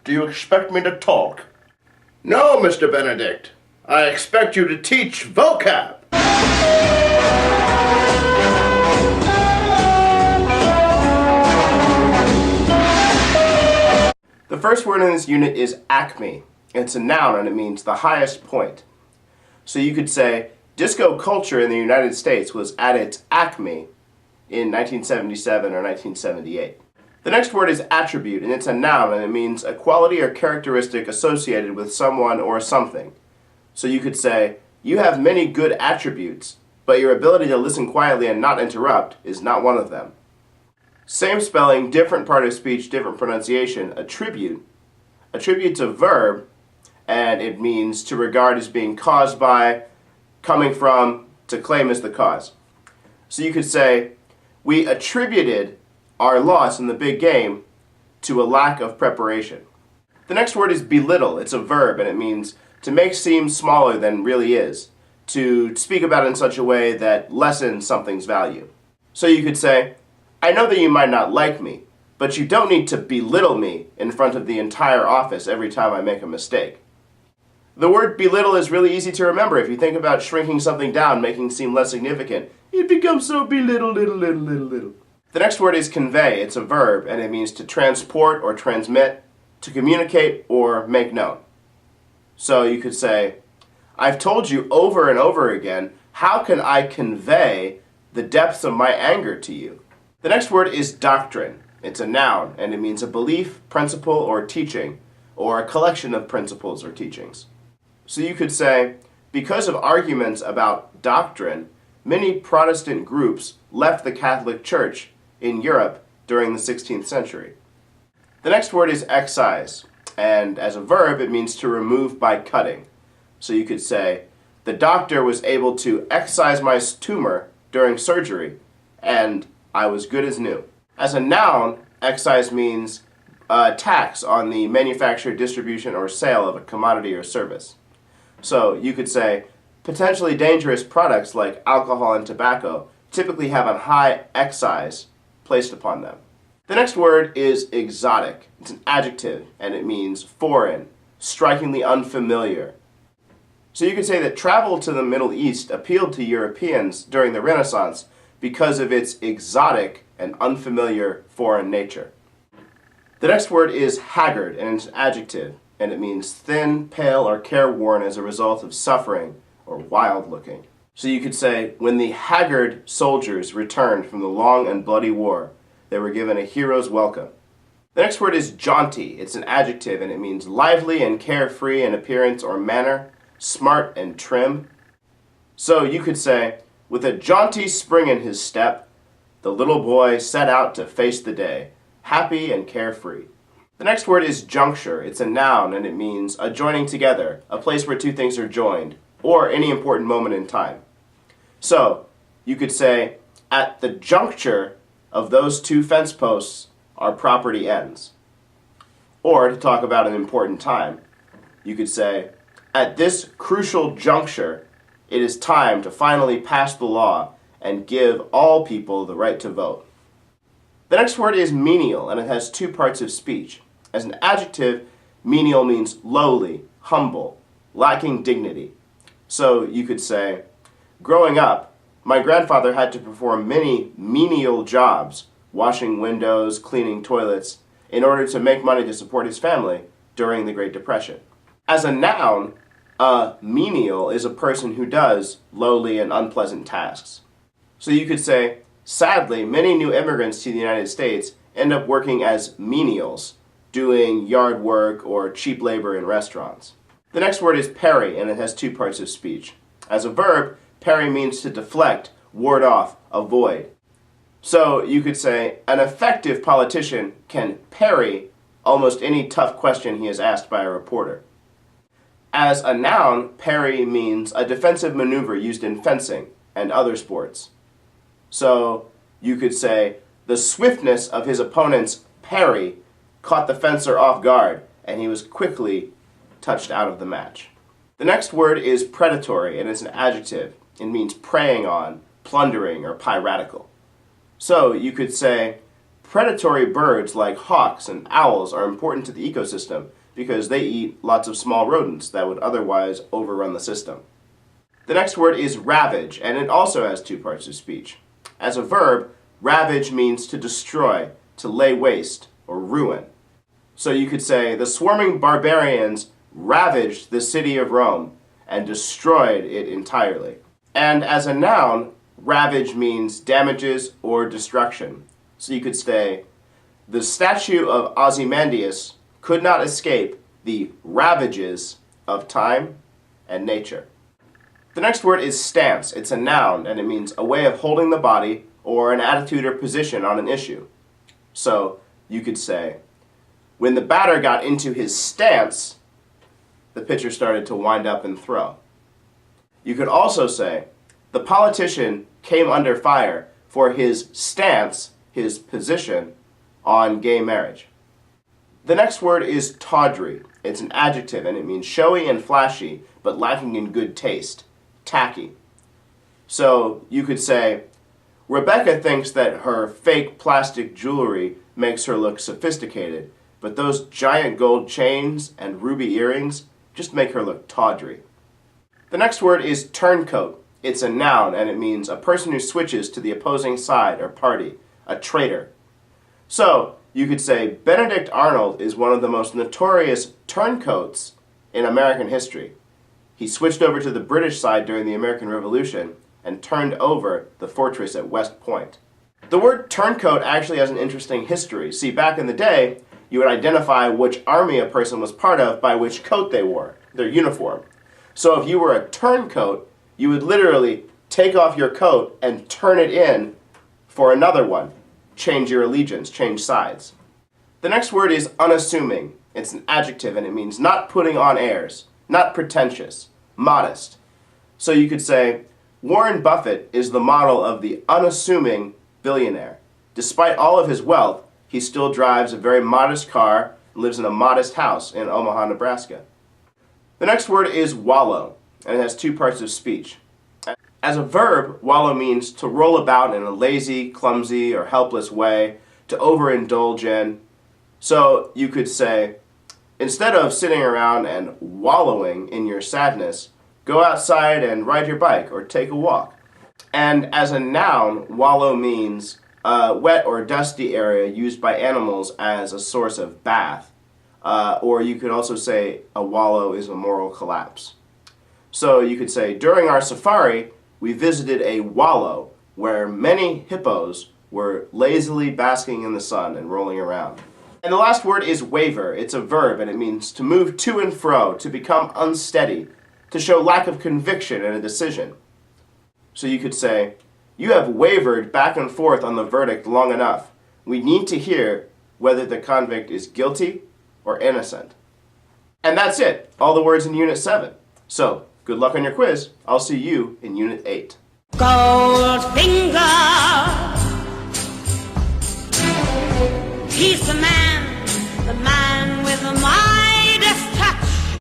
Do you expect me to talk? No, Mr. Benedict. I expect you to teach vocab. The first word in this unit is acme. It's a noun and it means the highest point. So you could say, disco culture in the United States was at its acme in 1977 or 1978. The next word is attribute, and it's a noun and it means a quality or characteristic associated with someone or something. So you could say, you have many good attributes, but your ability to listen quietly and not interrupt is not one of them. Same spelling, different part of speech, different pronunciation. Attribute. Attribute's a verb, and it means to regard as being caused by, coming from, to claim as the cause. So you could say, we attributed our loss in the big game to a lack of preparation. The next word is belittle. It's a verb, and it means to make seem smaller than really is, to speak about it in such a way that lessens something's value. So you could say, I know that you might not like me, but you don't need to belittle me in front of the entire office every time I make a mistake. The word belittle is really easy to remember. If you think about shrinking something down, making it seem less significant, it becomes so belittle, little. The next word is convey. It's a verb, and it means to transport or transmit, to communicate or make known. So you could say, I've told you over and over again, how can I convey the depths of my anger to you? The next word is doctrine. It's a noun, and it means a belief, principle, or teaching, or a collection of principles or teachings. So you could say, because of arguments about doctrine, many Protestant groups left the Catholic Church in Europe during the 16th century. The next word is excise, and as a verb, it means to remove by cutting. So you could say, the doctor was able to excise my tumor during surgery, and I was good as new. As a noun, excise means a tax on the manufacture, distribution, or sale of a commodity or service. So you could say, potentially dangerous products like alcohol and tobacco typically have a high excise placed upon them. The next word is exotic. It's an adjective, and it means foreign, strikingly unfamiliar. So you could say that travel to the Middle East appealed to Europeans during the Renaissance because of its exotic and unfamiliar foreign nature. The next word is haggard, and it's an adjective, and it means thin, pale, or careworn as a result of suffering or wild-looking. So you could say, when the haggard soldiers returned from the long and bloody war, they were given a hero's welcome. The next word is jaunty. It's an adjective, and it means lively and carefree in appearance or manner, smart and trim. So you could say, with a jaunty spring in his step, the little boy set out to face the day, happy and carefree. The next word is juncture. It's a noun, and it means a joining together, a place where two things are joined, or any important moment in time. So you could say, at the juncture of those two fence posts, our property ends. Or to talk about an important time, you could say, at this crucial juncture, it is time to finally pass the law and give all people the right to vote. The next word is menial, and it has two parts of speech. As an adjective, menial means lowly, humble, lacking dignity. So you could say, growing up, my grandfather had to perform many menial jobs, washing windows, cleaning toilets, in order to make money to support his family during the Great Depression. As a noun, a menial is a person who does lowly and unpleasant tasks. So you could say, sadly, many new immigrants to the United States end up working as menials, doing yard work or cheap labor in restaurants. The next word is parry, and it has two parts of speech. As a verb, parry means to deflect, ward off, avoid. So you could say, an effective politician can parry almost any tough question he is asked by a reporter. As a noun, parry means a defensive maneuver used in fencing and other sports. So you could say, the swiftness of his opponent's parry caught the fencer off guard, and he was quickly touched out of the match. The next word is predatory, and it's an adjective. It means preying on, plundering, or piratical. So you could say, predatory birds like hawks and owls are important to the ecosystem because they eat lots of small rodents that would otherwise overrun the system. The next word is ravage, and it also has two parts of speech. As a verb, ravage means to destroy, to lay waste, or ruin. So you could say, the swarming barbarians ravaged the city of Rome and destroyed it entirely. And as a noun, ravage means damages or destruction. So you could say, the statue of Ozymandias could not escape the ravages of time and nature. The next word is stance. It's a noun, and it means a way of holding the body or an attitude or position on an issue. So you could say, when the batter got into his stance, the pitcher started to wind up and throw. You could also say, the politician came under fire for his stance, his position, on gay marriage. The next word is tawdry. It's an adjective, and it means showy and flashy, but lacking in good taste. Tacky. So you could say, Rebecca thinks that her fake plastic jewelry makes her look sophisticated, but those giant gold chains and ruby earrings just make her look tawdry. The next word is turncoat. It's a noun, and it means a person who switches to the opposing side or party, a traitor. So you could say Benedict Arnold is one of the most notorious turncoats in American history. He switched over to the British side during the American Revolution and turned over the fortress at West Point. The word turncoat actually has an interesting history. See, back in the day, you would identify which army a person was part of by which coat they wore, their uniform. So if you were a turncoat, you would literally take off your coat and turn it in for another one. Change your allegiance, change sides. The next word is unassuming. It's an adjective, and it means not putting on airs, not pretentious, modest. So you could say, Warren Buffett is the model of the unassuming billionaire. Despite all of his wealth, he still drives a very modest car and lives in a modest house in Omaha, Nebraska. The next word is wallow, and it has two parts of speech. As a verb, wallow means to roll about in a lazy, clumsy, or helpless way, to overindulge in. So you could say, instead of sitting around and wallowing in your sadness, go outside and ride your bike or take a walk. And as a noun, wallow means a wet or dusty area used by animals as a source of bath. Or you could also say a wallow is a moral collapse. So you could say, during our safari, we visited a wallow where many hippos were lazily basking in the sun and rolling around. And the last word is waver. It's a verb, and it means to move to and fro, to become unsteady, to show lack of conviction in a decision. So you could say, you have wavered back and forth on the verdict long enough. We need to hear whether the convict is guilty or innocent. And that's it, all the words in Unit 7. So, good luck on your quiz. I'll see you in Unit 8. Goldfinger!